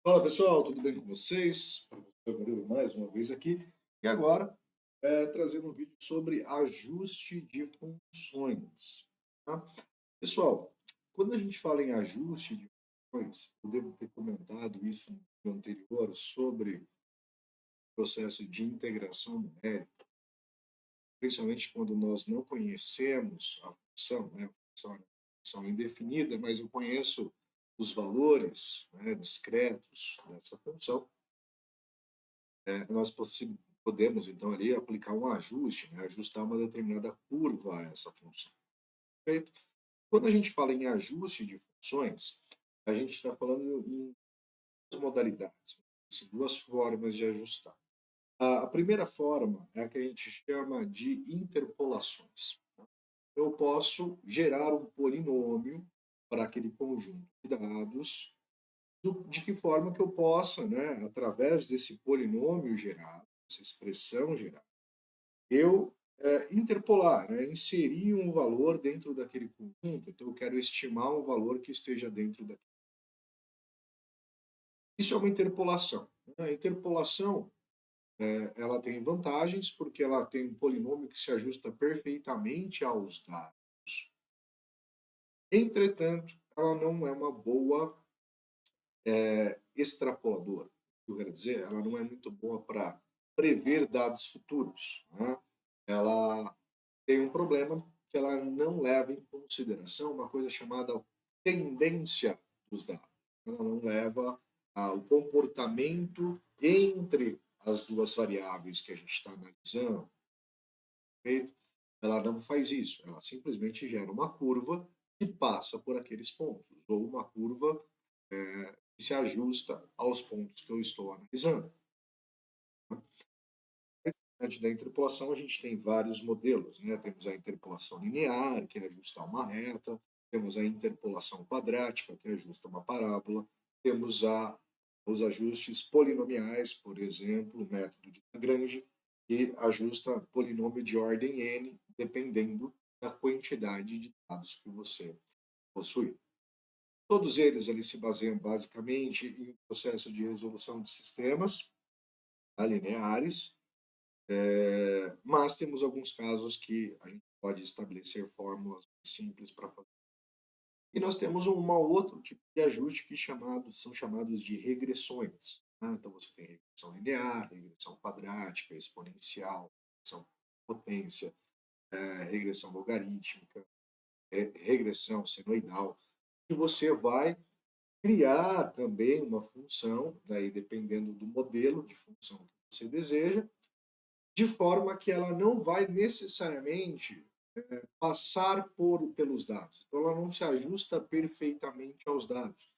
Fala pessoal, tudo bem com vocês? Professor Murilo mais uma vez aqui. E agora, trazendo um vídeo sobre ajuste de funções. Tá? Pessoal, quando a gente fala em ajuste de funções, eu devo ter comentado isso no vídeo anterior sobre o processo de integração numérica, principalmente quando nós não conhecemos a função, né? A função é uma função indefinida, mas eu conheço os valores, né, discretos dessa função. Nós podemos, então, ali aplicar um ajuste, né, ajustar uma determinada curva a essa função. Perfeito? Quando a gente fala em ajuste de funções, a gente está falando em duas modalidades, assim, duas formas de ajustar. A primeira forma é a que a gente chama de interpolações. Eu posso gerar um polinômio para aquele conjunto de dados, de que forma que eu possa, né, através desse polinômio gerado, essa expressão gerada, eu interpolar, né, inserir um valor dentro daquele conjunto. Então, eu quero estimar um valor que esteja dentro daquele. Isso é uma interpolação. Né? A interpolação, ela tem vantagens porque ela tem um polinômio que se ajusta perfeitamente aos dados. Entretanto, ela não é uma boa extrapoladora. O que eu quero dizer, ela não é muito boa para prever dados futuros. Né? Ela tem um problema que ela não leva em consideração uma coisa chamada tendência dos dados. Ela não leva ao comportamento entre as duas variáveis que a gente está analisando. Perfeito? Ela não faz isso. Ela simplesmente gera uma curva que passa por aqueles pontos, ou uma curva que se ajusta aos pontos que eu estou analisando. Antes da interpolação, a gente tem vários modelos, né? Temos a interpolação linear, que é ajustar uma reta, temos a interpolação quadrática, que ajusta uma parábola, temos os ajustes polinomiais, por exemplo, o método de Lagrange, que ajusta polinômio de ordem n, dependendo da quantidade de dados que você possui. Todos eles se baseiam basicamente em processo de resolução de sistemas lineares, mas temos alguns casos que a gente pode estabelecer fórmulas simples para fazer. E nós temos um outro tipo de ajuste que são chamados de regressões. Né? Então você tem regressão linear, regressão quadrática, exponencial, regressão potência, regressão logarítmica, regressão senoidal. E você vai criar também uma função, daí dependendo do modelo de função que você deseja, de forma que ela não vai necessariamente passar pelos dados. Então, ela não se ajusta perfeitamente aos dados,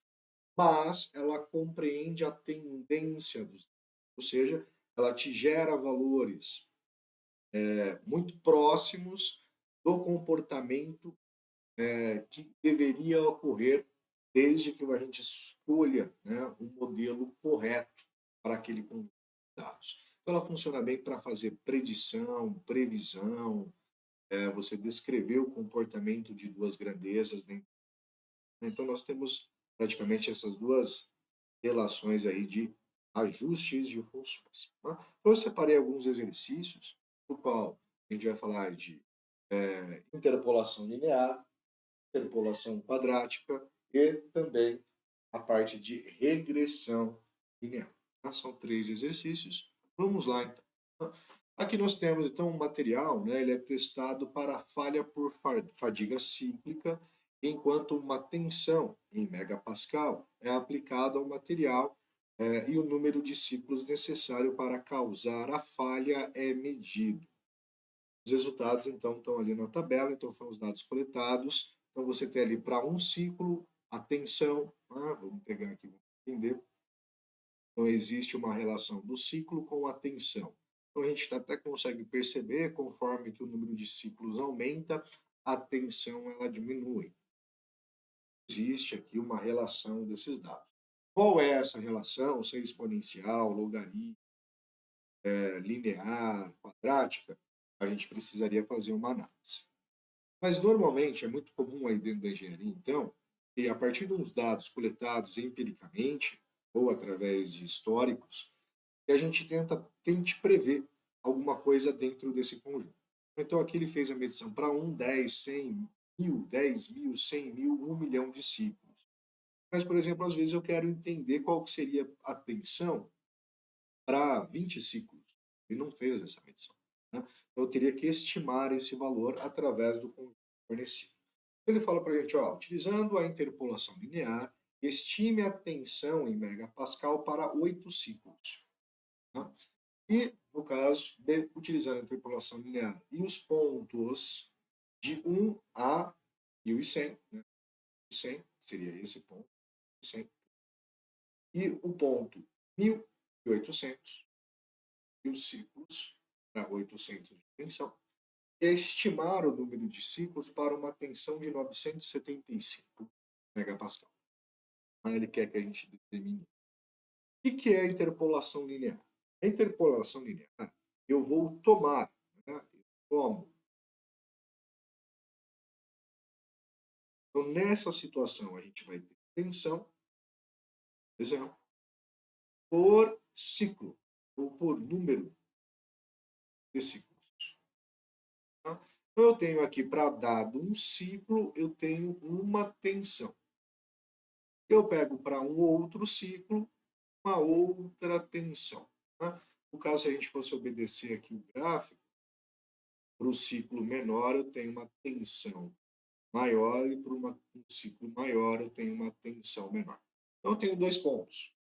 mas ela compreende a tendência dos dados. Ou seja, ela te gera valores muito próximos do comportamento que deveria ocorrer desde que a gente escolha, né, um modelo correto para aquele conjunto de dados. Então, ela funciona bem para fazer predição, previsão, você descrever o comportamento de duas grandezas. Né? Então, nós temos praticamente essas duas relações aí de ajustes de funções. Tá? Então, eu separei alguns exercícios, no qual a gente vai falar de interpolação linear, interpolação quadrática e também a parte de regressão linear. Tá? São três exercícios. Vamos lá, então. Aqui nós temos, então, um material, né, ele é testado para falha por fadiga cíclica, enquanto uma tensão em megapascal é aplicada ao material e o número de ciclos necessário para causar a falha é medido. Os resultados, então, estão ali na tabela, então foram os dados coletados. Então, você tem ali para um ciclo, a tensão, vamos pegar aqui, vamos entender. Então, existe uma relação do ciclo com a tensão. Então, a gente até consegue perceber, conforme que o número de ciclos aumenta, a tensão ela diminui. Existe aqui uma relação desses dados. Qual é essa relação? Se é exponencial, logarítmica, linear, quadrática? A gente precisaria fazer uma análise. Mas normalmente é muito comum aí dentro da engenharia, então, que a partir de uns dados coletados empiricamente, ou através de históricos, que a gente tente prever alguma coisa dentro desse conjunto. Então aqui ele fez a medição para 1, 10, 100, 1000, 10.000, 100.000, 1 milhão de ciclos. Mas, por exemplo, às vezes eu quero entender qual que seria a tensão para 20 ciclos. Ele não fez essa medição. Né? Então eu teria que estimar esse valor através do conjunto fornecido. Ele fala para a gente, ó, utilizando a interpolação linear, estime a tensão em megapascal para 8 ciclos. Tá? E, no caso, utilizando a interpolação linear e os pontos de 1 a 1100, né? 100 seria esse ponto, 100. E o ponto 1800, e os ciclos para 800 de tensão, é estimar o número de ciclos para uma tensão de 975 megapascal. Aí ele quer que a gente determine. O que é a interpolação linear? A interpolação linear, eu vou tomar, né? Eu tomo. Então, nessa situação, a gente vai ter tensão, por exemplo, por ciclo, ou por número de ciclos. Tá? Então, eu tenho aqui, para dado um ciclo, eu tenho uma tensão. Eu pego para um outro ciclo, uma outra tensão. Tá? No caso, se a gente fosse obedecer aqui o gráfico, para o ciclo menor eu tenho uma tensão maior e para um ciclo maior eu tenho uma tensão menor. Então eu tenho 2 pontos.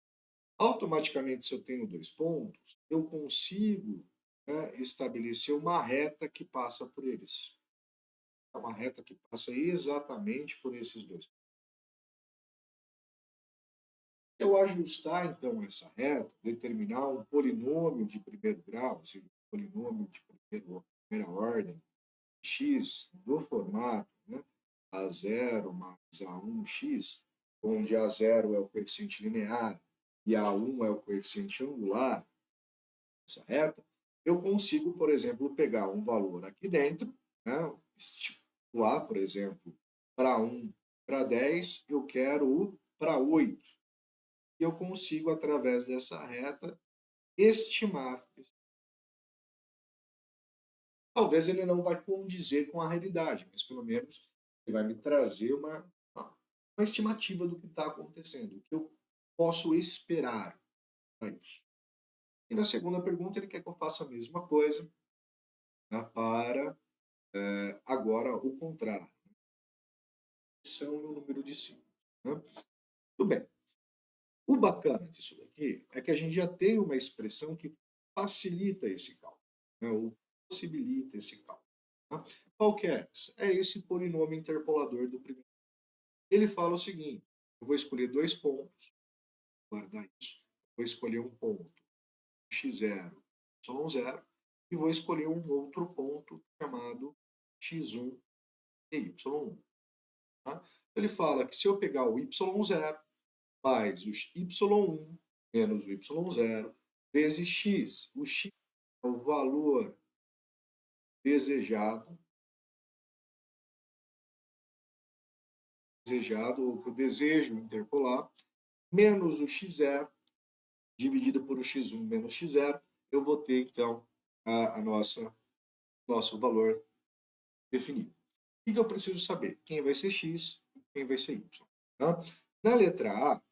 Automaticamente, se eu tenho 2 pontos, eu consigo, né, estabelecer uma reta que passa por eles. É uma reta que passa exatamente por esses 2 pontos. Se eu ajustar, então, essa reta, determinar um polinômio de primeiro grau, ou seja, um polinômio de primeira ordem, x do formato, né, A0 mais A1x, onde A0 é o coeficiente linear e A1 é o coeficiente angular, essa reta, eu consigo, por exemplo, pegar um valor aqui dentro, né, estipular, por exemplo, para 1, para 10, eu quero o para 8. E eu consigo, através dessa reta, estimar. Talvez ele não vai condizer com a realidade, mas pelo menos ele vai me trazer uma estimativa do que está acontecendo, o que eu posso esperar para isso. E na segunda pergunta, ele quer que eu faça a mesma coisa, né, para agora o contrário, são o número de ciclos. Né? Tudo bem. O bacana disso daqui é que a gente já tem uma expressão que facilita esse cálculo, né, ou possibilita esse cálculo. Tá? Qual que é essa? É esse polinômio interpolador do primeiro. Ele fala o seguinte: eu vou escolher 2 pontos, guardar isso. Vou escolher um ponto x0, y0, e vou escolher um outro ponto chamado x1 e y1. Tá? Então, ele fala que se eu pegar o y0 mais o y1 menos o y0 vezes x, o x é o valor desejado, ou que eu desejo interpolar, menos o x0 dividido por o x1 menos x0, eu vou ter, então, a nosso valor definido. O que eu preciso saber? Quem vai ser x e quem vai ser y. Tá? Na letra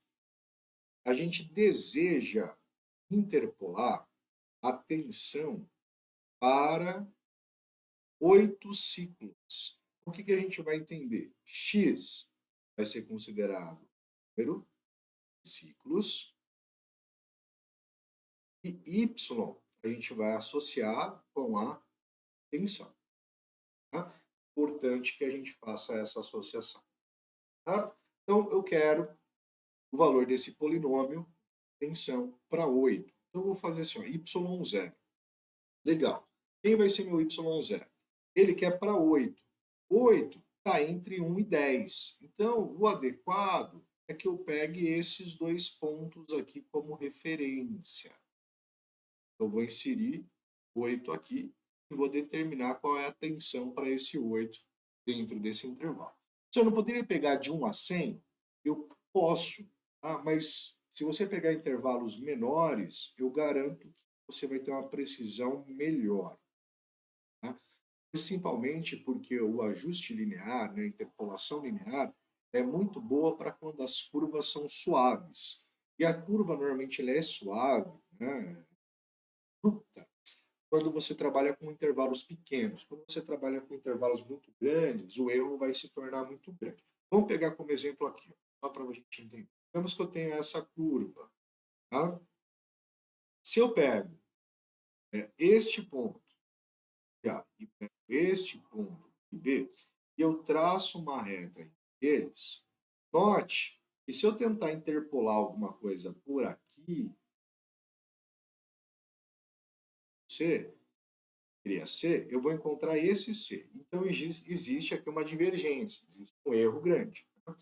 a gente deseja interpolar a tensão para 8 ciclos. O que a gente vai entender? X vai ser considerado o número de ciclos e Y a gente vai associar com a tensão. Tá? Importante que a gente faça essa associação. Tá? Então, eu quero o valor desse polinômio, tensão, para 8. Então, eu vou fazer assim, ó, y0. Legal. Quem vai ser meu y0? Ele quer para 8. 8 está entre 1 e 10. Então, o adequado é que eu pegue esses 2 pontos aqui como referência. Eu vou inserir 8 aqui e vou determinar qual é a tensão para esse 8 dentro desse intervalo. Se eu não poderia pegar de 1 a 100, eu posso, tá? Mas Se você pegar intervalos menores, eu garanto que você vai ter uma precisão melhor. Tá? Principalmente porque o ajuste linear, né, a interpolação linear, é muito boa para quando as curvas são suaves. E a curva normalmente ela é suave, né, abrupta, quando você trabalha com intervalos pequenos. Quando você trabalha com intervalos muito grandes, o erro vai se tornar muito grande. Vamos pegar como exemplo aqui, só para a gente entender. Digamos que eu tenho essa curva. Tá? Se eu pego este ponto A e pego este ponto B, e eu traço uma reta entre eles, note que se eu tentar interpolar alguma coisa por aqui, C, seria C, eu vou encontrar esse C. Então existe aqui uma divergência, existe um erro grande. Tá?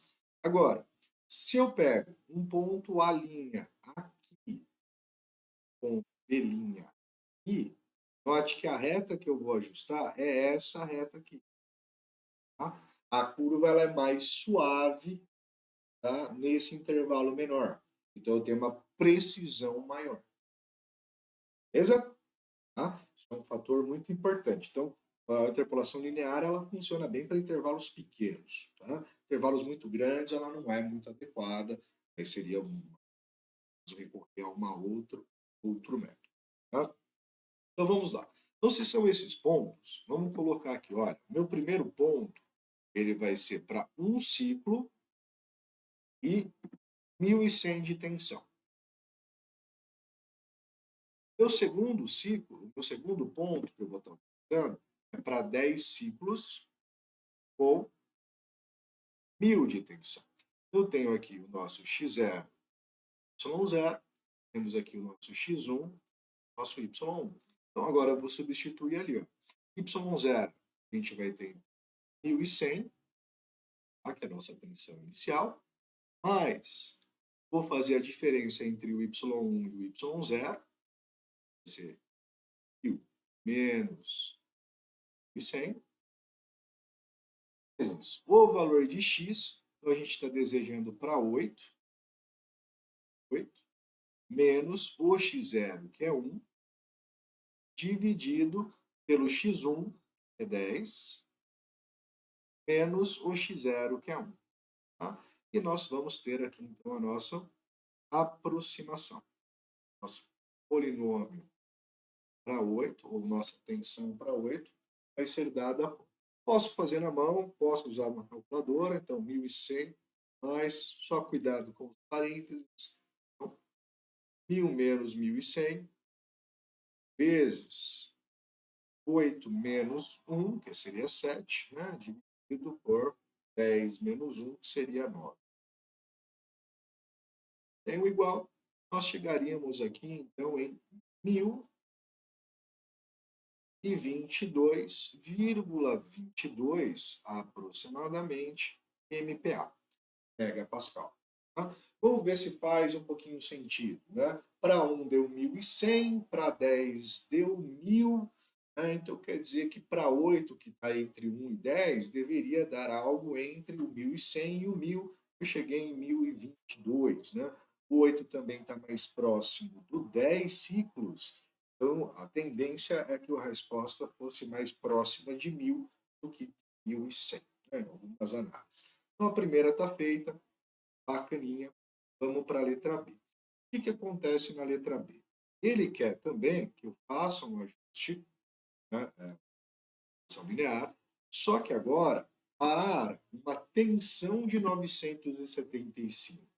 Agora, se eu pego um ponto A' aqui, ponto B' aqui, note que a reta que eu vou ajustar é essa reta aqui. Tá? A curva ela é mais suave, tá? Nesse intervalo menor. Então eu tenho uma precisão maior. Beleza? Tá? Isso é um fator muito importante. Então, a interpolação linear ela funciona bem para intervalos pequenos. Tá? Intervalos muito grandes ela não é muito adequada. Aí seria recorrer a outro método. Tá? Então vamos lá. Então, se são esses pontos, vamos colocar aqui, olha, meu primeiro ponto, ele vai ser para um ciclo e 1.100 de tensão. Meu segundo ciclo, meu segundo ponto que eu vou estar utilizando é para 10 ciclos com 1.000 de tensão. Eu tenho aqui o nosso x0, y0, temos aqui o nosso x1, nosso y1. Então agora eu vou substituir ali, ó. Y0, a gente vai ter 1.100, tá? Que é a nossa tensão inicial, mas vou fazer a diferença entre o y1 e o y0, vai ser 1.000 menos 1.100, vezes o valor de x, então a gente está desejando para 8, menos o x0, que é 1, dividido pelo x1, que é 10, menos o x0, que é 1. Tá? E nós vamos ter aqui, então, a nossa aproximação. Nosso polinômio para 8, ou nossa tensão para 8, vai ser dada. Posso fazer na mão, posso usar uma calculadora, então 1.100, mas só cuidado com os parênteses. Então, 1.000 menos 1.100, vezes 8 menos 1, que seria 7, né? Dividido por 10 menos 1, que seria 9. Tem o igual, nós chegaríamos aqui, então, em 1.022,22 aproximadamente MPa, megapascal. Tá? Vamos ver se faz um pouquinho sentido. Né? Para 1 deu 1.100, para 10 deu 1.000, né? Então quer dizer que para 8, que está entre 1 e 10, deveria dar algo entre o 1.100 e o 1.000. Eu cheguei em 1.022. Né? O 8 também está mais próximo do 10 ciclos, então a tendência é que a resposta fosse mais próxima de 1.000 do que 1.100, né? Em algumas análises. Então a primeira está feita, bacaninha. Vamos para a letra B. O que acontece na letra B? Ele quer também que eu faça um ajuste, né, tensão linear, só que agora para uma tensão de 975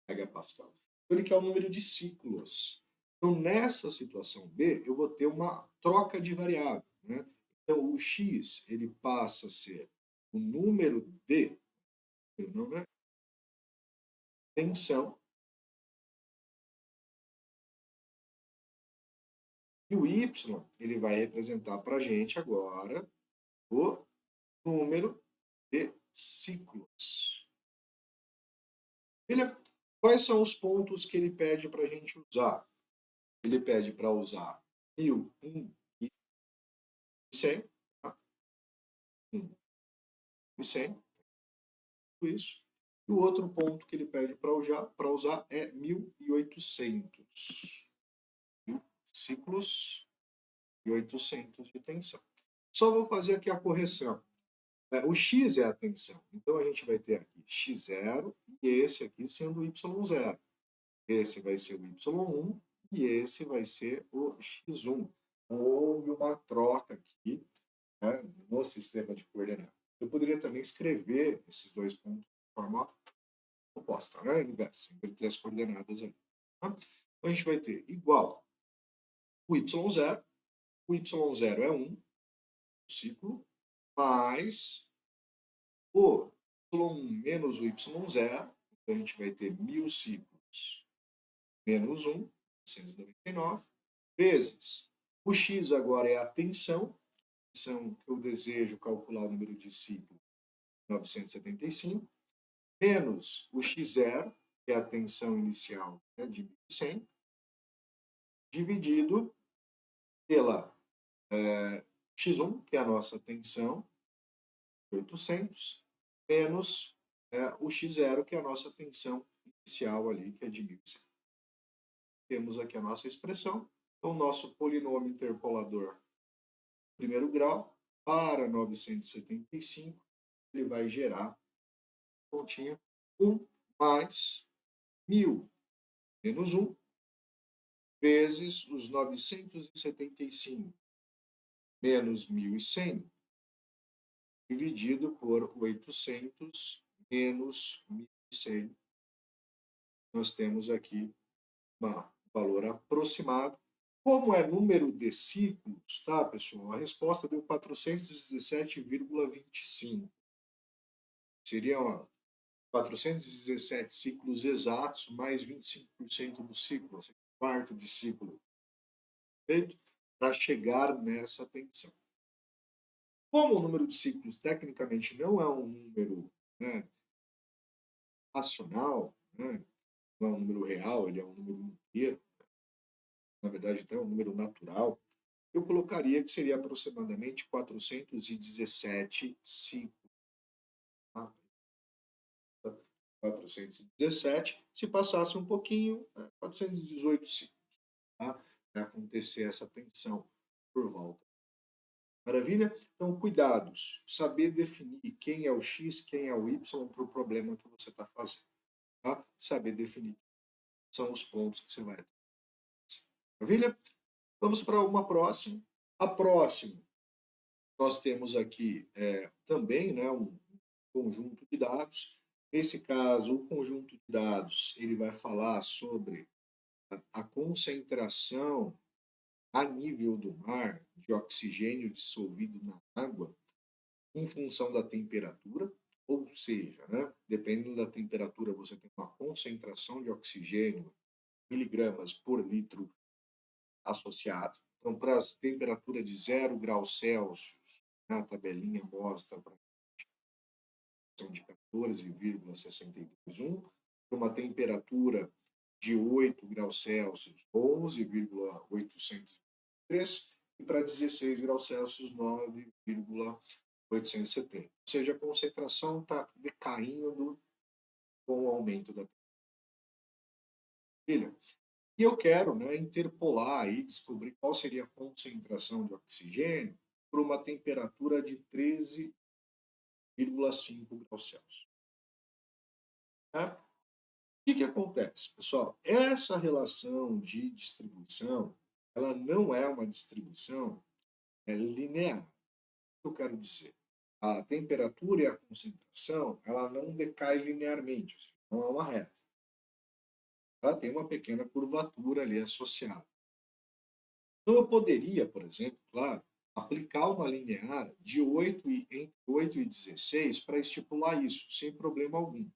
megapascal. Então, ele quer o número de ciclos. Então, nessa situação B, eu vou ter uma troca de variável. Né? Então, o x ele passa a ser o número de tensão, e o y ele vai representar para a gente agora o número de ciclos. Beleza? Quais são os pontos que ele pede para a gente usar? Ele pede para usar 1.000, 1 e 100. Tá? 1 e 100. Isso. E o outro ponto que ele pede para usar é 1.800. Ciclos e 800 de tensão. Só vou fazer aqui a correção. O X é a tensão. Então, a gente vai ter aqui x0 e esse aqui sendo o y0. Esse vai ser o y1 e esse vai ser o x1. Houve uma troca aqui, né, no sistema de coordenadas. Eu poderia também escrever esses dois pontos de forma oposta, né, inversa, inverter as coordenadas ali. Tá? Então, a gente vai ter igual o y0. O y0 é 1, o ciclo, mais o y1 menos o y0. Então, a gente vai ter 1.000 ciclos menos 1, 199, vezes o x agora é a tensão que eu desejo calcular o número de ciclos, 975, menos o x0, que é a tensão inicial, né, de 1.100, dividido pela x1, que é a nossa tensão, 800, menos o x0, que é a nossa tensão inicial ali, que é de 1.100. Temos aqui a nossa expressão. Então, o nosso polinômio interpolador primeiro grau para 975, ele vai gerar continha 1 mais 1.000 menos 1 vezes os 975 menos 1.100 dividido por 800 menos 1.100. Nós temos aqui um valor aproximado. Como é número de ciclos, tá, pessoal? A resposta deu 417,25. Seriam 417 ciclos exatos mais 25% do ciclo, ou seja, um quarto de ciclo feito para chegar nessa tensão. Como o número de ciclos tecnicamente não é um número, né, racional, né, não é um número real, ele é um número inteiro, na verdade até é um número natural, eu colocaria que seria aproximadamente 417 ciclos. Tá? 417, se passasse um pouquinho, 418 ciclos, tá? Para acontecer essa tensão por volta. Maravilha? Então, cuidados. Saber definir quem é o X, quem é o Y para o problema que você está fazendo. Tá? Saber definir são os pontos que você vai ter. Maravilha? Vamos para uma próxima. A próxima, nós temos aqui também, né, um conjunto de dados. Nesse caso, o conjunto de dados ele vai falar sobre a concentração a nível do mar de oxigênio dissolvido na água em função da temperatura, ou seja, né, dependendo da temperatura, você tem uma concentração de oxigênio, miligramas por litro associado. Então, para as temperaturas de 0 graus Celsius, né, a tabelinha mostra para de 14,621, para uma temperatura de 8 graus Celsius, 11,803, e para 16 graus Celsius, 9,870. Ou seja, a concentração está decaindo com o aumento da temperatura. E eu quero, né, interpolar e descobrir qual seria a concentração de oxigênio por uma temperatura de 13,5 graus Celsius. Certo? O que acontece, pessoal? Essa relação de distribuição, ela não é uma distribuição linear. O que eu quero dizer? A temperatura e a concentração, ela não decai linearmente, não é uma reta. Ela tem uma pequena curvatura ali associada. Então, eu poderia, por exemplo, claro, aplicar uma linear de entre 8 e 16 para estipular isso, sem problema algum.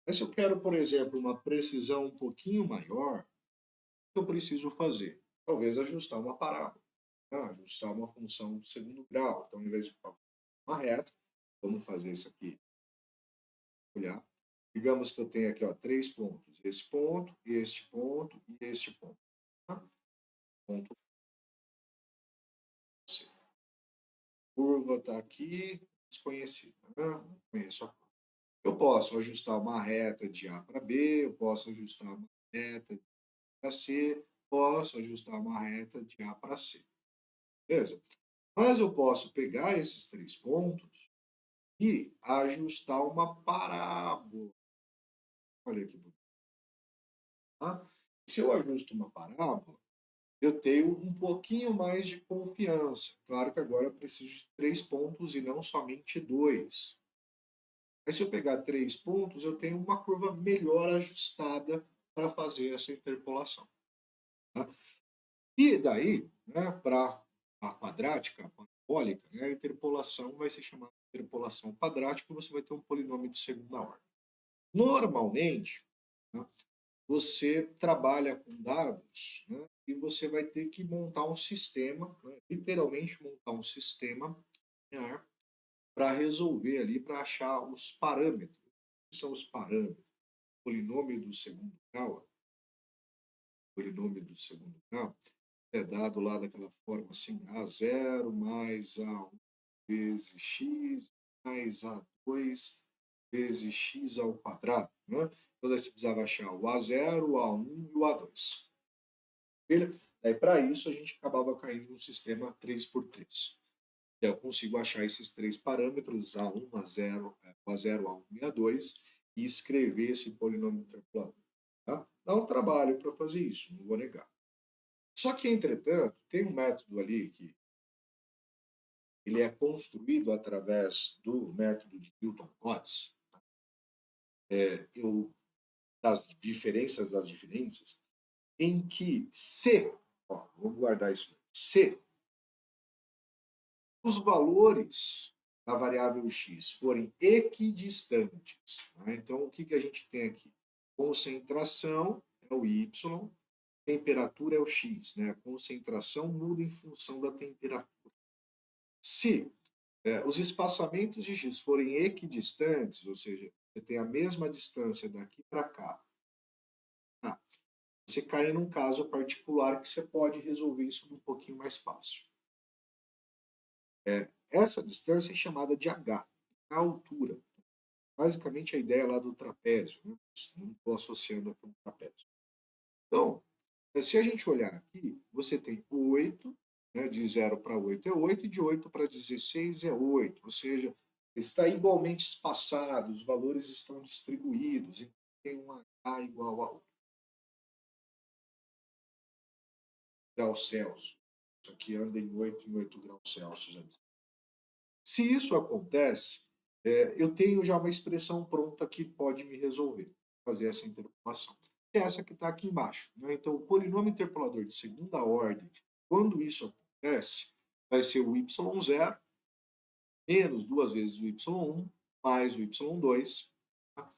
Mas se eu quero, por exemplo, uma precisão um pouquinho maior, o que eu preciso fazer? Talvez ajustar uma parábola, né? Ajustar uma função de segundo grau. Então, ao invés de uma reta, vamos fazer isso aqui. Olhar. Digamos que eu tenho aqui, ó, 3 pontos. Esse ponto, este ponto e este ponto. Tá? Ponto C. Curva está aqui, desconhecida. Né? Não conheço a curva. Eu posso ajustar uma reta de A para B, eu posso ajustar uma reta de B para C, posso ajustar uma reta de A para C, beleza? Mas eu posso pegar esses 3 pontos e ajustar uma parábola. Olha que bonito. Tá? Se eu ajusto uma parábola, eu tenho um pouquinho mais de confiança. Claro que agora eu preciso de 3 pontos e não somente dois. Mas se eu pegar 3 pontos, eu tenho uma curva melhor ajustada para fazer essa interpolação. Tá? E daí, né, para a quadrática, a parabólica, né, a interpolação vai ser chamada de interpolação quadrática e você vai ter um polinômio de segunda ordem. Normalmente, né, você trabalha com dados, né, e você vai ter que montar um sistema, né, literalmente montar um sistema linear para resolver ali, para achar os parâmetros. O que são os parâmetros? Polinômio do segundo grau, polinômio do segundo grau, é dado lá daquela forma assim, A0 mais A1 vezes x mais A2 vezes x ao quadrado. Né? Então, daí você precisava achar o A0, o A1 e o A2. Daí, para isso, a gente acabava caindo no sistema 3x3. Então, eu consigo achar esses 3 parâmetros, A1, A0, A0, A1 e A2, e escrever esse polinômio interpolador. Tá? Dá um trabalho para fazer isso, não vou negar. Só que, entretanto, tem um método ali que ele é construído através do método de Newton-Cotes, das diferenças, em que se, ó, vamos guardar isso, se os valores da variável x forem equidistantes, né? Então o que, que a gente tem aqui? Concentração é o y, temperatura é o x, né? A concentração muda em função da temperatura. Se os espaçamentos de x forem equidistantes, ou seja, você tem a mesma distância daqui para cá, tá? Você cai num caso particular que você pode resolver isso um pouquinho mais fácil. Essa distância é chamada de h, a altura. Basicamente a ideia lá do trapézio, né? Não estou associando aqui um trapézio. Então, se a gente olhar aqui, você tem 8, né, de 0 para 8 é 8, e de 8 para 16 é 8, ou seja, está igualmente espaçado, os valores estão distribuídos, e tem um H igual a 8 graus Celsius. Isso aqui anda em 8 graus Celsius. Se isso acontece, eu tenho já uma expressão pronta que pode me resolver, fazer essa interpolação. É essa que está aqui embaixo. Né? Então, o polinômio interpolador de segunda ordem, quando isso acontece, vai ser o y0 menos 2 vezes o y1 mais o y2, tá?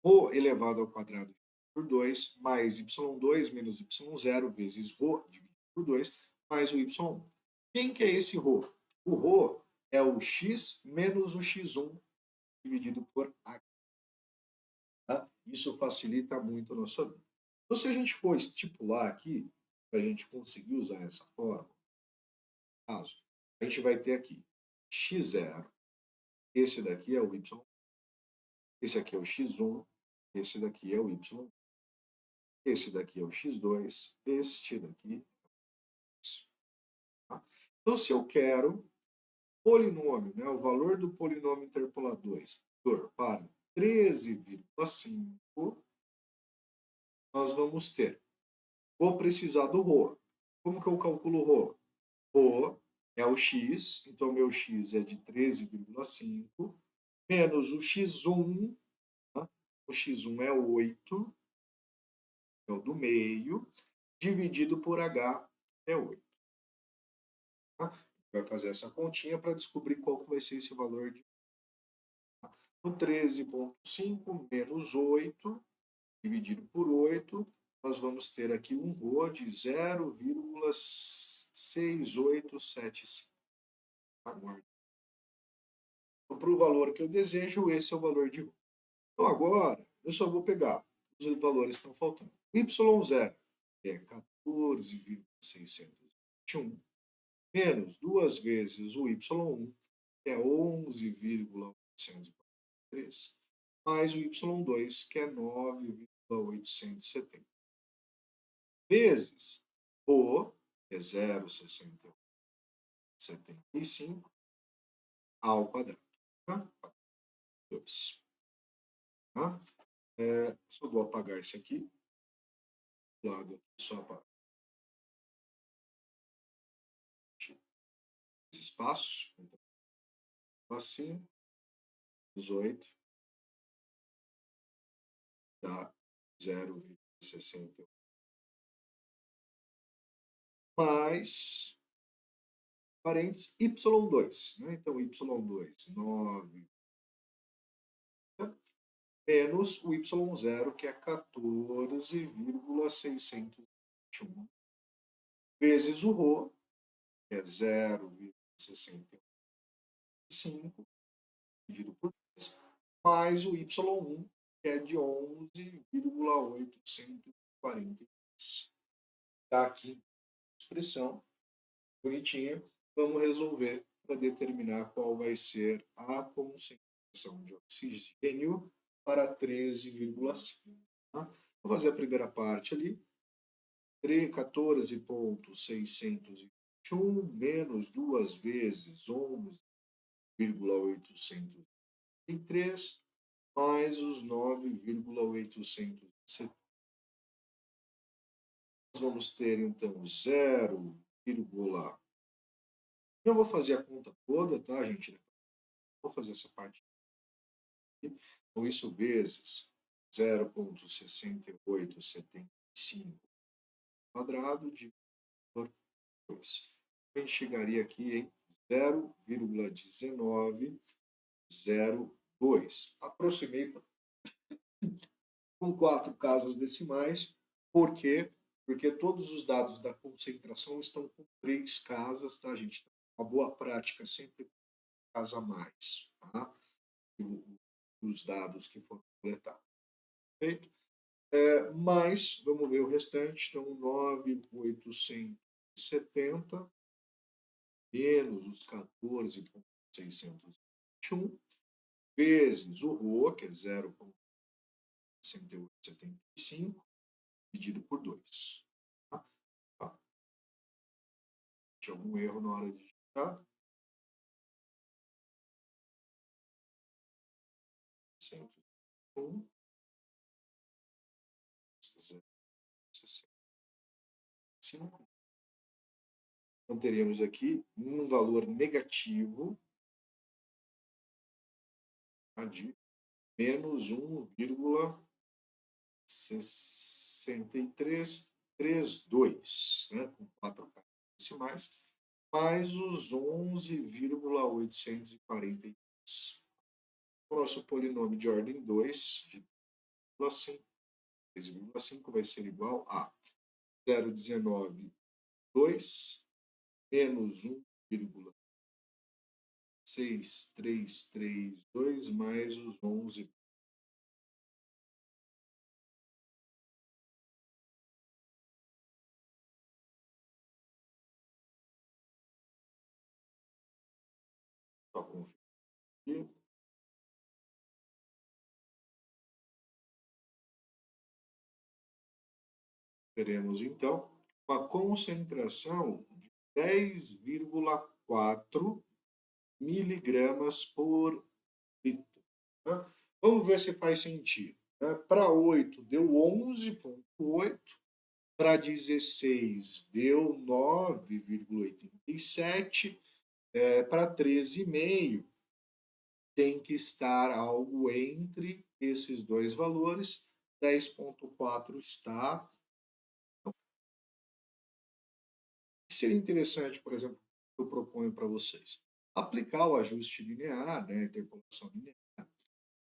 Rho elevado ao quadrado por 2 mais y2 menos y0 vezes Rho dividido por 2 mais o y1. Quem que é esse Rho? O Rho é o x menos o x1 dividido por h. Tá? Isso facilita muito a nossa vida. Então, se a gente for estipular aqui, para a gente conseguir usar essa forma, caso, a gente vai ter aqui x0, esse daqui é o y, esse aqui é o x1, esse daqui é o y, esse daqui é o x2, este daqui é o x. Tá? Então, se eu quero polinômio, né, o valor do polinômio interpolador para 13,5, nós vamos ter. Vou precisar do Rho. Como que eu calculo o Rho? Rho é o x, então meu x é de 13,5, menos o x1, tá? O x1 é 8, é o do meio, dividido por h é 8. Tá? Vai fazer essa continha para descobrir qual que vai ser esse valor de. O 13,5 menos 8, dividido por 8, nós vamos ter aqui um Rho de 0,6875. Então, para o valor que eu desejo, esse é o valor de Rho. Então, agora, eu só vou pegar os valores que estão faltando. O y0 é 14,621, menos 2 vezes o y1, que é 11,843, mais o y2, que é 9,870, vezes ρ, que é 0,675, ao quadrado. Tá? 2. Tá? Só vou apagar isso aqui, lado aqui, só para esse espaço. Então, assim, 18 dá 0,60 mais parênteses y2, né? Então, y2, 9, menos o y0, que é 14,621, vezes o ρ, que é 0,65, dividido por 3, mais o y1, que é de 11,843. Está aqui a expressão bonitinha. Vamos resolver para determinar qual vai ser a concentração de oxigênio para 13,5. Tá? Vou fazer a primeira parte ali. 14,621 menos 2 vezes 11,803 mais os 9,870. Nós vamos ter, então, 0, eu vou fazer a conta toda, tá, gente? Vou fazer essa parte aqui. Então, isso vezes 0,6875 quadrado dividido por 2. A gente chegaria aqui em 0,1902. Aproximei com 4 casas decimais. Por quê? Porque todos os dados da concentração estão com 3 casas, tá, gente? Uma boa prática sempre casa mais, tá? Os dados que foram coletados. Perfeito? Mas, vamos ver o restante. Então, 9,870 menos os 14,621 vezes o ρ, que é 0,6875, dividido por 2. Tá? Tá. Tinha algum erro na hora de digitar? 101, 0,65. Então, teríamos aqui um valor negativo, tá, de menos 1,6332, né, com 4 decimais, mais os 11,843. O nosso polinômio de ordem 2, de 3,5, vai ser igual a 0,192 menos 1,6332 mais os 11. Só conferir aqui. Teremos, então, uma concentração de 10,4 miligramas por litro. Né? Vamos ver se faz sentido. Né? Para 8 deu 11,8, para 16 deu 9,87, para 13,5 tem que estar algo entre esses dois valores. 10,4 está. Seria interessante, por exemplo, eu proponho para vocês aplicar o ajuste linear, né, a interpolação linear,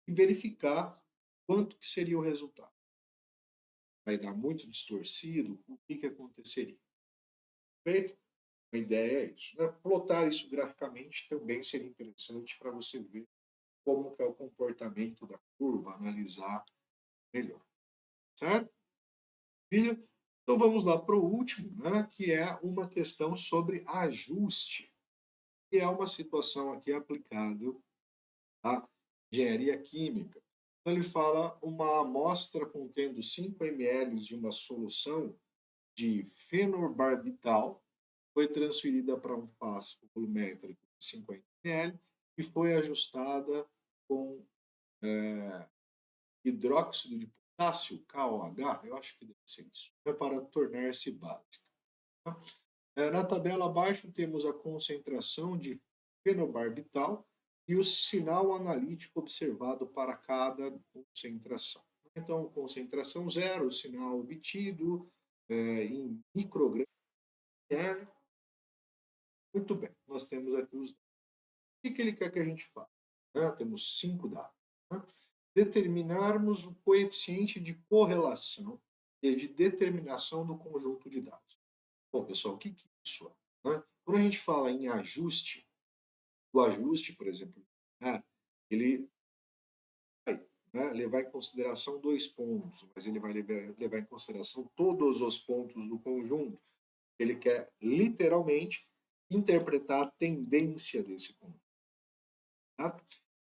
e verificar quanto que seria o resultado. Vai dar muito distorcido, o que aconteceria? Perfeito? A ideia é isso. Né? Plotar isso graficamente também seria interessante para você ver como que é o comportamento da curva, analisar melhor. Certo? Filha? Então vamos lá para o último, né, que é uma questão sobre ajuste, que é uma situação aqui aplicada à engenharia química. Então, ele fala uma amostra contendo 5 ml de uma solução de fenobarbital foi transferida para um frasco volumétrico de 50 ml e foi ajustada com hidróxido de potássio, KOH, eu acho que deve ser isso, é para tornar-se básica. Tá? Na tabela abaixo temos a concentração de fenobarbital e o sinal analítico observado para cada concentração. Então, concentração zero, o sinal obtido em microgramas. Muito bem, nós temos aqui os dados. O que ele quer que a gente faça? Temos 5 dados. Né? Determinarmos o coeficiente de correlação e de determinação do conjunto de dados. Bom, pessoal, o que é isso? Quando a gente fala em ajuste, o ajuste, por exemplo, ele vai levar em consideração 2 pontos, mas ele vai levar em consideração todos os pontos do conjunto. Ele quer literalmente interpretar a tendência desse conjunto. Tá?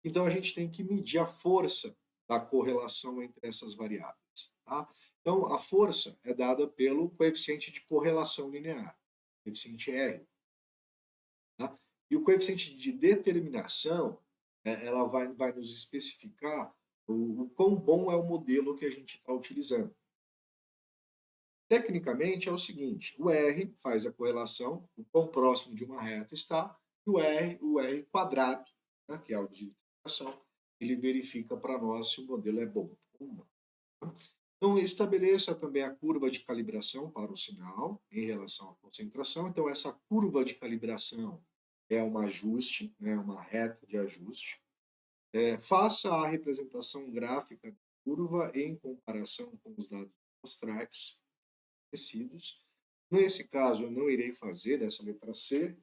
Então a gente tem que medir a força da correlação entre essas variáveis. Tá? Então a força é dada pelo coeficiente de correlação linear, coeficiente R. Tá? E o coeficiente de determinação, ela vai nos especificar o quão bom é o modelo que a gente está utilizando. Tecnicamente é o seguinte, o R faz a correlação, o quão próximo de uma reta está, e o R quadrado, né, que é o de determinação, ele verifica para nós se o modelo é bom ou não. Então, estabeleça também a curva de calibração para o sinal em relação à concentração. Então, essa curva de calibração é um ajuste, né, uma reta de ajuste. Faça a representação gráfica da curva em comparação com os dados amostrais tecidos. Nesse caso, eu não irei fazer essa letra C,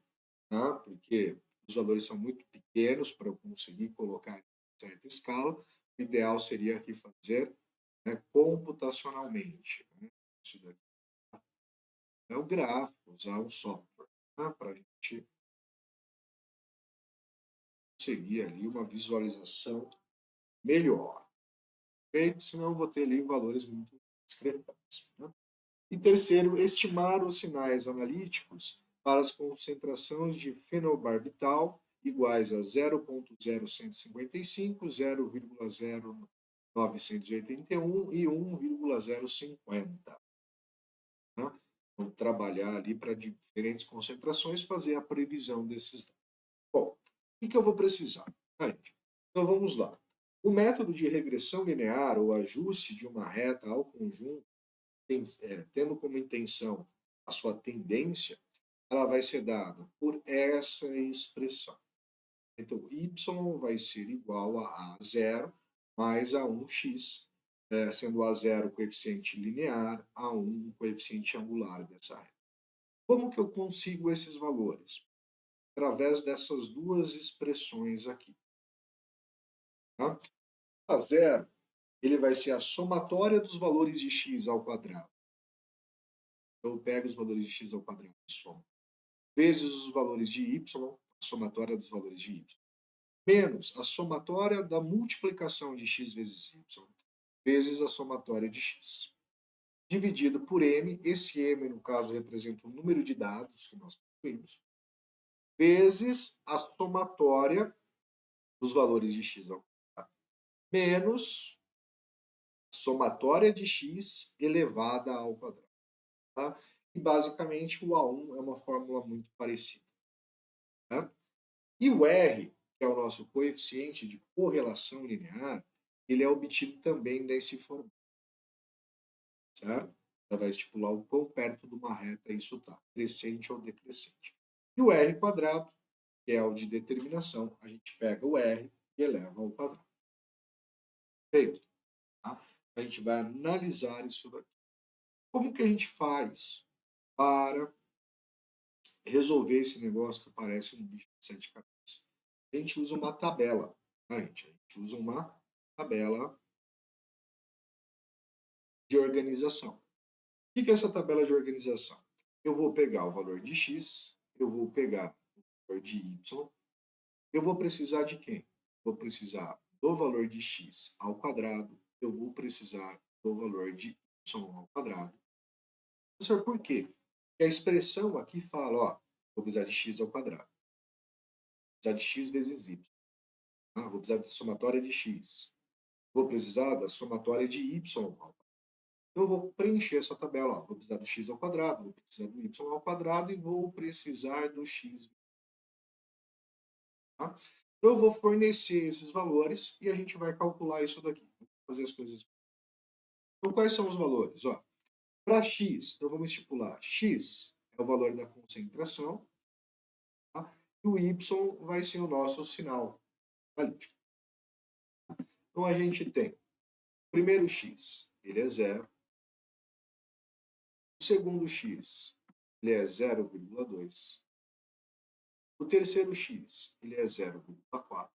tá? Porque os valores são muito pequenos para eu conseguir colocar em certa escala. O ideal seria aqui fazer, né, computacionalmente. Né? Isso daqui é o gráfico, usar um software, tá? Para a gente conseguir ali uma visualização melhor. Feito, senão eu vou ter ali valores muito discrepantes. Né? E terceiro, estimar os sinais analíticos para as concentrações de fenobarbital iguais a 0,0155, 0,0981 e 1,050. Né? Vamos trabalhar ali para diferentes concentrações, fazer a previsão desses dados. Bom, o que eu vou precisar? Então vamos lá. O método de regressão linear ou ajuste de uma reta ao conjunto tendo como intenção a sua tendência, ela vai ser dada por essa expressão. Então, y vai ser igual a A0 mais A1x, sendo A0 o coeficiente linear, A1 o coeficiente angular dessa reta. Como que eu consigo esses valores? Através dessas duas expressões aqui. Tá? A0 ele vai ser a somatória dos valores de x ao quadrado. Então, eu pego os valores de x ao quadrado e somo. Vezes os valores de y, a somatória dos valores de y, menos a somatória da multiplicação de x vezes y, vezes a somatória de x. Dividido por m, esse m, no caso, representa o número de dados que nós possuímos, vezes a somatória dos valores de x ao quadrado, menos a somatória de x elevada ao quadrado. Tá? E, basicamente, o A1 é uma fórmula muito parecida. Certo? E o R, que é o nosso coeficiente de correlação linear, ele é obtido também nesse formato, certo? Ela vai estipular o quão perto de uma reta isso está, crescente ou decrescente. E o R quadrado, que é o de determinação, a gente pega o R e eleva ao quadrado. Feito? Tá? A gente vai analisar isso daqui. Como que a gente faz para resolver esse negócio que parece um bicho de 7 cabeças? A gente usa uma tabela, tá, gente? A gente usa uma tabela de organização. O que é essa tabela de organização? Eu vou pegar o valor de x, eu vou pegar o valor de y, eu vou precisar de quem? Vou precisar do valor de x ao quadrado, eu vou precisar do valor de y ao quadrado. Professor, por quê? Porque a expressão aqui fala, ó, vou precisar de x ao quadrado. Vou precisar de x vezes y. Vou precisar da somatória de x. Vou precisar da somatória de y ao quadrado. Então, eu vou preencher essa tabela. Ó. Vou precisar do x ao quadrado, vou precisar do y ao quadrado e vou precisar do x. Tá? Então, eu vou fornecer esses valores e a gente vai calcular isso daqui. Vou fazer as coisas. Então, quais são os valores? Para x, então vamos estipular. X é o valor da concentração. Tá? E o y vai ser o nosso sinal analítico. Então, a gente tem o primeiro x, ele é zero. O segundo x, ele é 0,2. O terceiro x, ele é 0,4.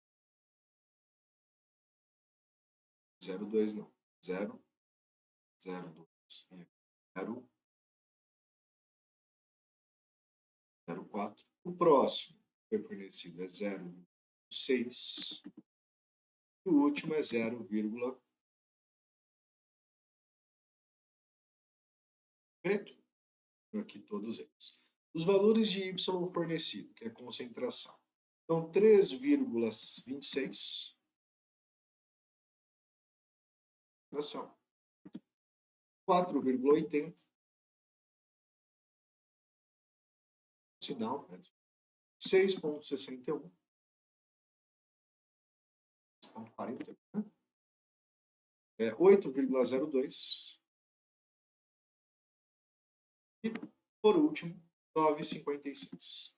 0,2 não. 0, 0,2. 0, 0,4. O próximo foi fornecido é 0,6. E o último é 0,8. Aqui todos eles. Os valores de y fornecido, que é a concentração. Então, 3,26. Concentração. 4,80. Sinal, né? 6,61. 6,40. 8,02. E, por último, 9,56.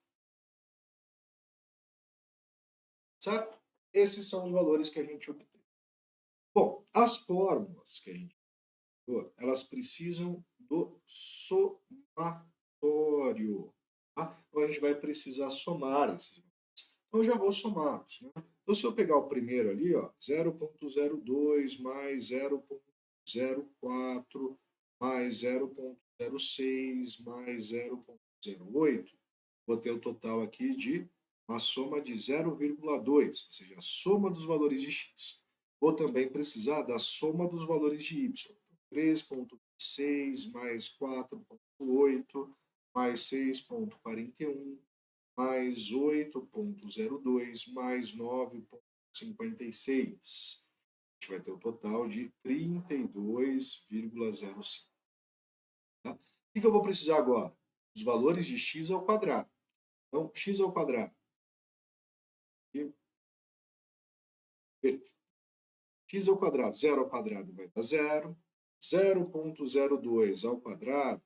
Certo? Esses são os valores que a gente obtém. Bom, as fórmulas que a gente obtém, elas precisam do somatório. Tá? Então, a gente vai precisar somar esses valores. Então, eu já vou somá-los. Né? Então, se eu pegar o primeiro ali, 0,02 mais 0,04 mais 0,06 mais 0,08, vou ter o total aqui de uma soma de 0,2, ou seja, a soma dos valores de x. Vou também precisar da soma dos valores de y. 3,6 mais 4,8 mais 6,41 mais 8,02 mais 9,56. A gente vai ter o total de 32,05. Tá? O que eu vou precisar agora? Os valores de x ao quadrado. Então, x ao quadrado. X ao quadrado, 0 ao quadrado vai dar 0. 0,02 ao quadrado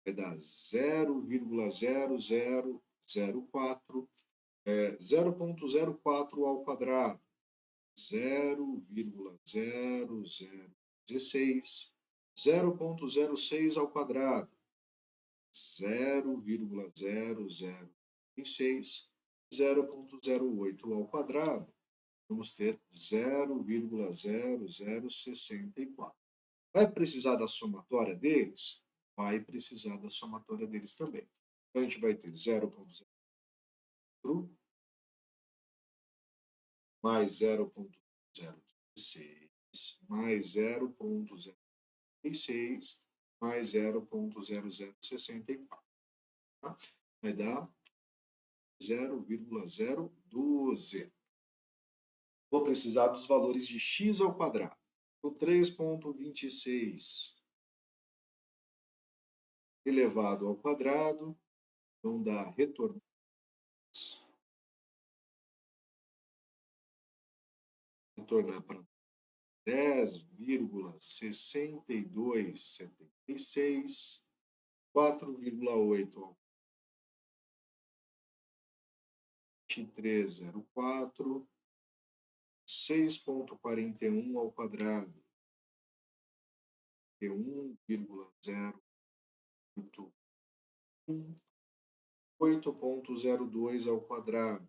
vai dar 0,0004. 0,04 ao quadrado, 0,0016. 0,06 ao quadrado, 0,0036. 0,08 ao quadrado, vamos ter 0,0064. Vai precisar da somatória deles? Vai precisar da somatória deles também. Então, a gente vai ter 0,04 mais 0,016 mais 0,036 mais 0,0064. Tá? Vai dar 0,012. Vou precisar dos valores de x ao quadrado. Então, 3,26 elevado ao quadrado, vão dar retorno. Retornar para 10,6276, 4,8 ao 2304, 6,41 ao quadrado, 1,081, 8,02 ao quadrado,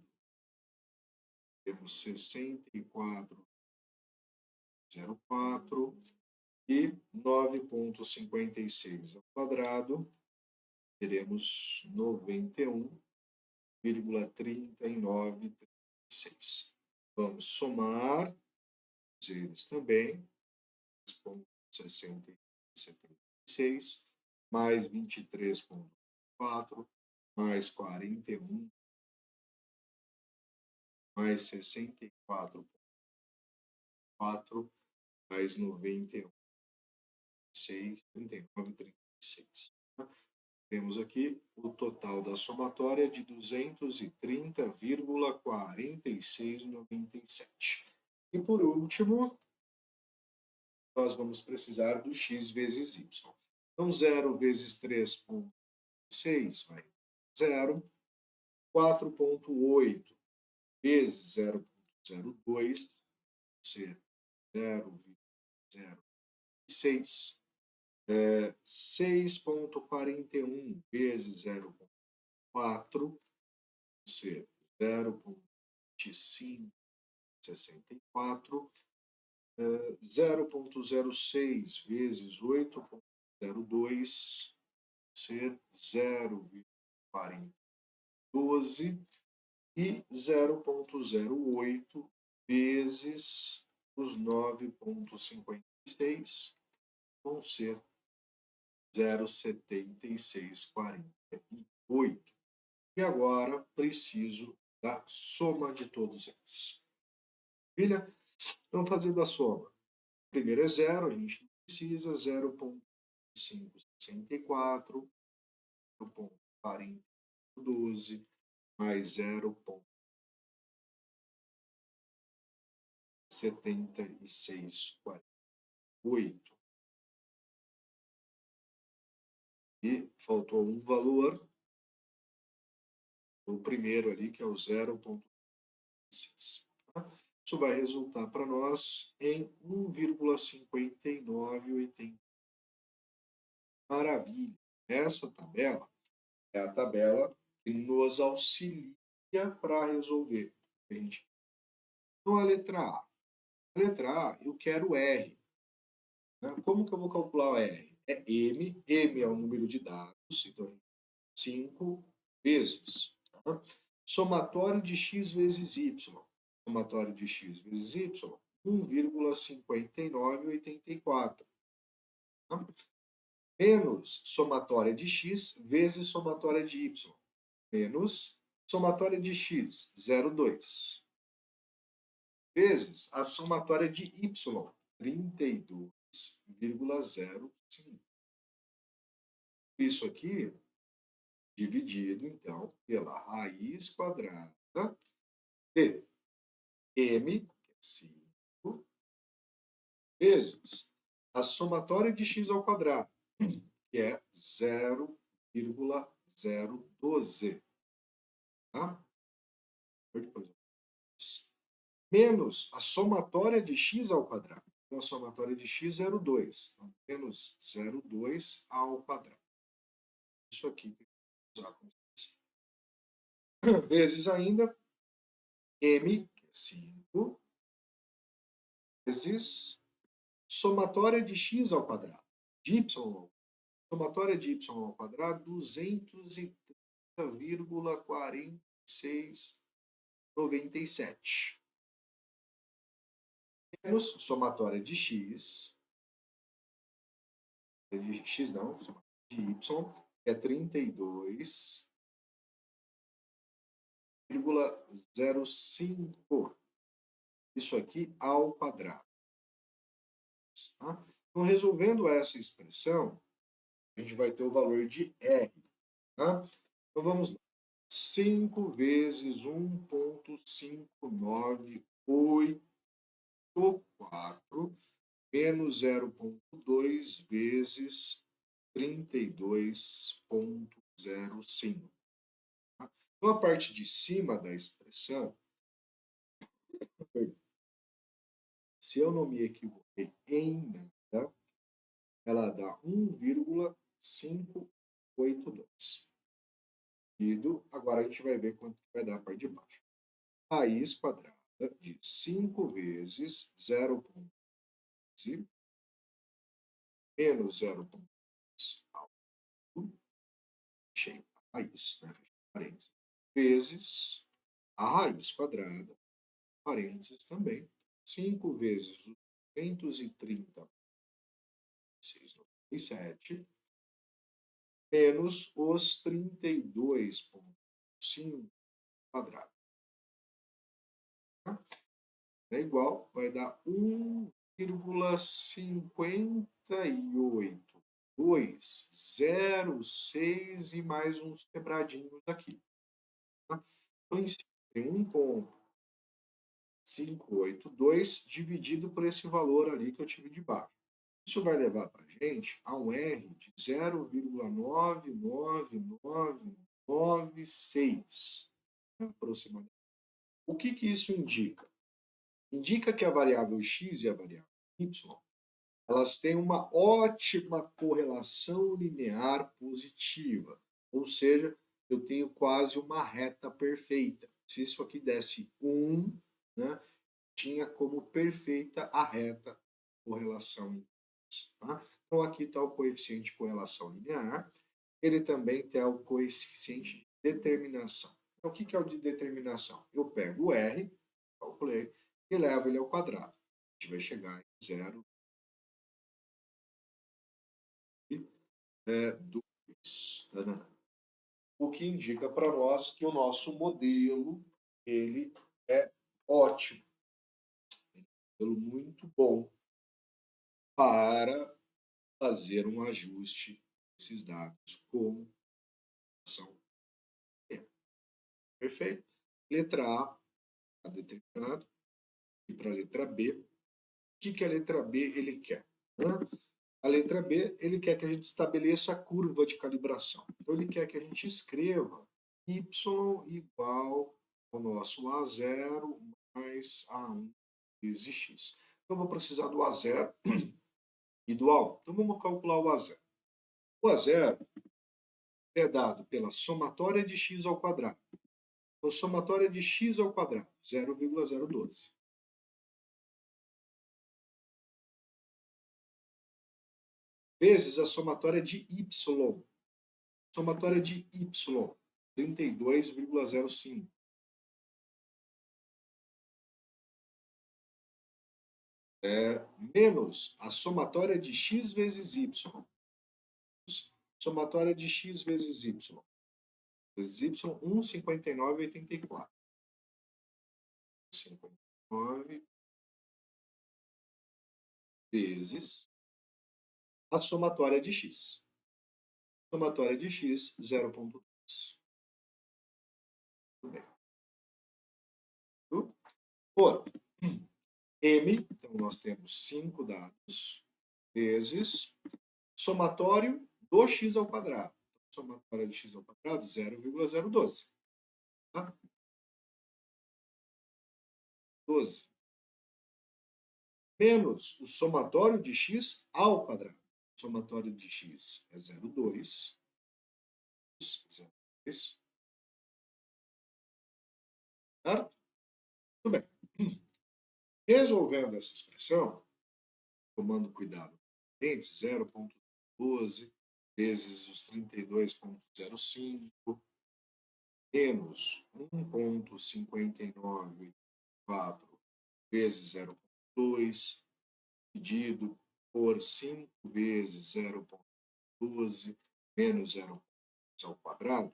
temos 64,04 e 9,56 ao quadrado, teremos 91,3936. Vamos somar eles também, 3,76, mais 23,4, mais 41, mais 64,4, mais 91,6, 39,36. Temos aqui o total da somatória de 230,4697. E por último, nós vamos precisar do x vezes y. Então, 0 vezes 3,6 vai 0. 4,8 vezes 0,02, ser 0,06. 6,41 vezes 0,4, ser 0,2564. 0,06 vezes 8,02, ser 0,4012. E 0,08 vezes os 9,56 vão ser 0,7648. E agora preciso da soma de todos eles. Maravilha? Então, fazendo a soma. Primeiro é zero, a gente não precisa, 0,564, 0,4012, mais 0,7648. E faltou um valor, o primeiro ali, que é o 0,6. Isso vai resultar para nós em 1,5980. Maravilha! Essa tabela é a tabela que nos auxilia para resolver. Então, a letra A. A letra A, eu quero R. Né? Como que eu vou calcular o R? É M. M é o número de dados, então 5 vezes. Tá? Somatório de x vezes y. Somatório de x vezes y, 1,5984. Tá? Menos somatória de x vezes somatória de y. Menos somatória de x, 0,2. Vezes a somatória de y, 32,05. Isso aqui dividido, então, pela raiz quadrada de m, que é 5, vezes a somatória de x ao quadrado, que é 0,012. Tá? Menos a somatória de x ao quadrado. Então, a somatória de x, 0,2. Então, menos 0,2 ao quadrado. Isso aqui tem que usar como vezes ainda m, que é 5, vezes somatória de x ao quadrado. De y ao quadrado. Somatória de y ao quadrado, 230,4697. Menos somatória de x não, somatória de y, que é 32,05. Isso aqui ao quadrado. Tá? Então, resolvendo essa expressão, a gente vai ter o valor de R. Tá? Então, vamos lá. 5 vezes 1,5984 menos 0,2 vezes 32,05. Tá? Então, a parte de cima da expressão, se eu não me equivoquei em nada, ela dá 1,582. Agora a gente vai ver quanto vai dar a parte de baixo. Raiz quadrada de 5 vezes 0,15 menos 0,2 cheio, a raiz, né? Parênteses, vezes a raiz quadrada, parênteses também, 5 vezes os 230,697 menos os 32,5 quadrado. Tá? É igual, vai dar 1,58206 e mais uns quebradinhos aqui. Tá? Então, em cima tem 1,582 dividido por esse valor ali que eu tive de baixo. Isso vai levar para a gente a um R de 0,99996, aproximadamente. O que isso indica? Indica que a variável x e a variável y elas têm uma ótima correlação linear positiva, ou seja, eu tenho quase uma reta perfeita. Se isso aqui desse 1, né, tinha como perfeita a reta correlação. Tá? Então, aqui está o coeficiente de correlação linear. Ele também tem o coeficiente de determinação. Então, o que é o de determinação? Eu pego o R, calculei, e levo ele ao quadrado. A gente vai chegar em 0,2. O que indica para nós que o nosso modelo ele é ótimo, um modelo muito bom para fazer um ajuste desses dados como são. Perfeito? Letra A está determinado. E para a letra B, o que a letra B ele quer? A letra B ele quer que a gente estabeleça a curva de calibração. Então ele quer que a gente escreva y igual ao nosso A0 mais A1 vezes x. Então eu vou precisar do A0 e do A1. Então vamos calcular o A0. O A0 é dado pela somatória de x ao quadrado. Então, somatória de x ao quadrado, 0,012. Vezes a somatória de y. Somatória de y, 32,05. Menos a somatória de x vezes y. Somatória de x vezes y. Vezes y, 1,5984. 59 vezes a somatória de x. Somatória de x, 0,2. Tudo bem. Por m, então nós temos 5 dados, vezes somatório do x ao quadrado. Somatória de x ao quadrado, 0,012. Tá? 12. Menos o somatório de x ao quadrado. O somatório de x é 0,2. 0,2. Certo? Tudo bem. Resolvendo essa expressão, tomando cuidado com os 0,12 vezes os 32,05 menos 1,5984 vezes 0,2 dividido por 5 vezes 0,12 menos 0,2 ao quadrado,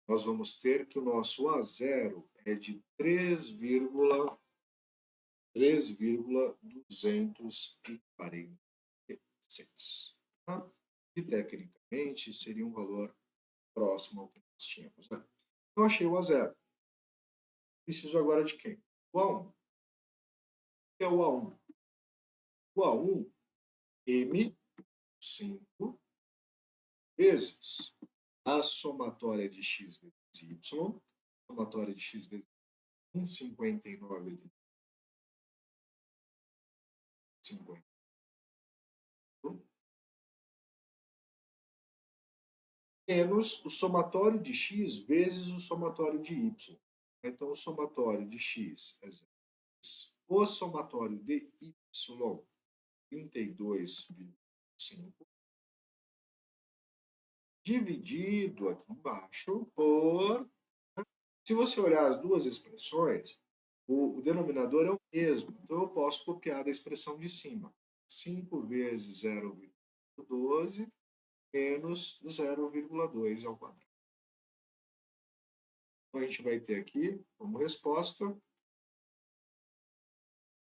nós vamos ter que o nosso A0 é de 3,246. Tá? E tecnicamente seria um valor próximo ao que nós tínhamos. Né? Então achei o A0. Preciso agora de quem? O A1. O que é o A1? O A1, M5 vezes a somatória de x vezes y, somatória de x vezes 1,59 50, menos o somatório de x vezes o somatório de y. Então, o somatório de x é 0. O somatório de y, 32,5, dividido aqui embaixo por... Se você olhar as duas expressões, o denominador é o mesmo, então eu posso copiar da expressão de cima. 5 vezes 0,12 menos 0,2 ao quadrado. Então, a gente vai ter aqui, como resposta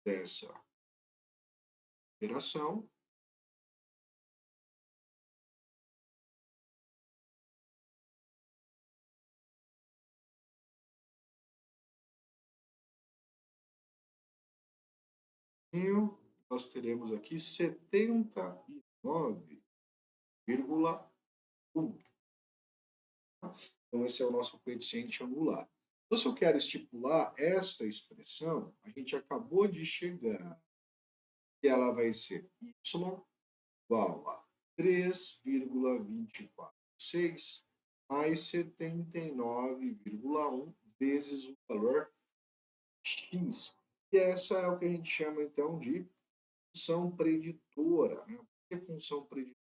dessa operação, nós teremos aqui 79,1. Então, esse é o nosso coeficiente angular. Então, se eu quero estipular esta expressão, a gente acabou de chegar, que ela vai ser y igual a 3,246 mais 79,1 vezes o valor x. E essa é o que a gente chama, então, de função preditora. Né? Por que função preditora?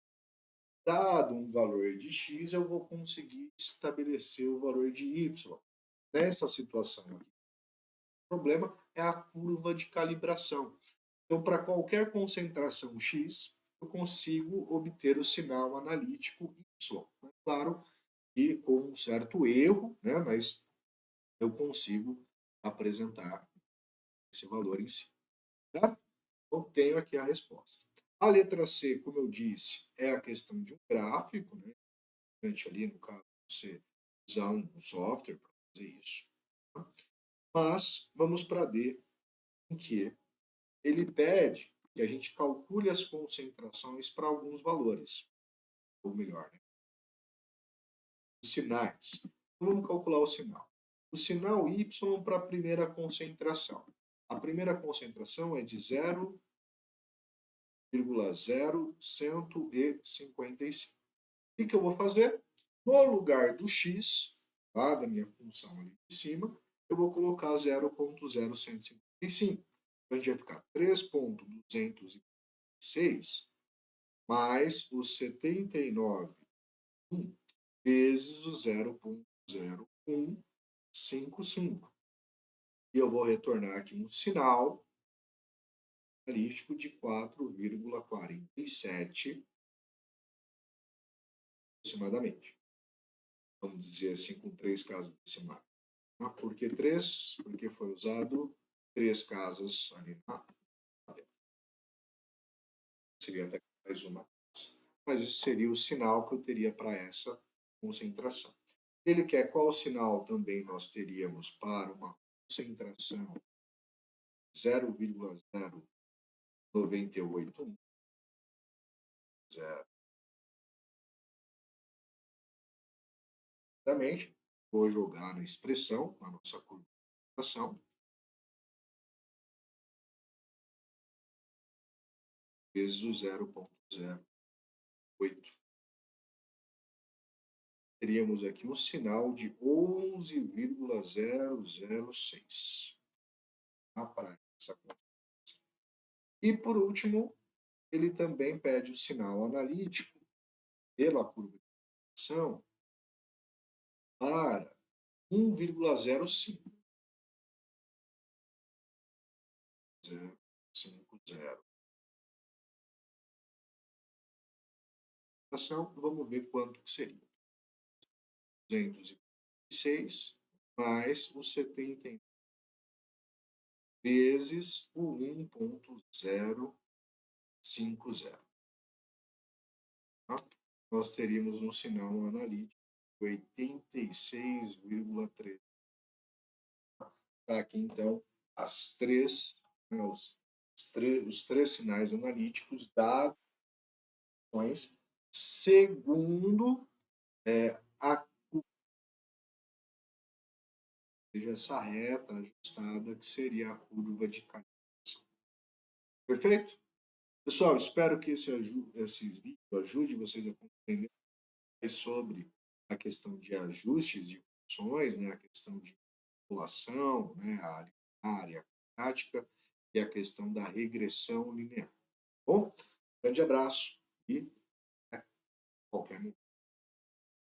Dado um valor de x, eu vou conseguir estabelecer o valor de y. Nessa situação aqui, o problema é a curva de calibração. Então, para qualquer concentração x, eu consigo obter o sinal analítico y. Claro que com um certo erro, né, mas eu consigo apresentar esse valor em si. Tá? Então, tenho aqui a resposta. A letra C, como eu disse, é a questão de um gráfico, né? Ali, no caso, você usar um software para fazer isso. Tá? Mas vamos para D, em que ele pede que a gente calcule as concentrações para alguns valores, ou melhor, né? Os sinais. Então, vamos calcular o sinal. O sinal Y para a primeira concentração. A primeira concentração é de 0,0155. O que eu vou fazer? No lugar do x, tá, da minha função ali em cima, eu vou colocar 0,0155. Então, a gente vai ficar 3,206 mais os 79 vezes o 0,0155. E eu vou retornar aqui um sinal analítico de 4,47 aproximadamente. Vamos dizer assim, com 3 casas decimais. Por que 3? Porque foi usado 3 casas ali na tabela. Seria até mais uma casa. Mas esse seria o sinal que eu teria para essa concentração. Ele quer qual sinal também nós teríamos para uma concentração 0,0981. Exatamente. Vou jogar na expressão, na nossa curva de concentração, vezes o 0,08. Teríamos aqui um sinal de 11,006 na prática. E, por último, ele também pede o sinal analítico pela curva de concentração para 1,05. 0,50. Vamos ver quanto que seria. 206 mais o 79 vezes o 1,050. Tá? Nós teríamos um sinal analítico de 86,3. Tá aqui, então, as três, né, os três sinais analíticos dados segundo a seja essa reta ajustada que seria a curva de calibração. Perfeito? Pessoal, espero que esses vídeos ajudem vocês a compreender mais sobre a questão de ajustes de funções, né, a questão de população, né, a área prática e a questão da regressão linear. Bom, grande abraço e até qualquer momento.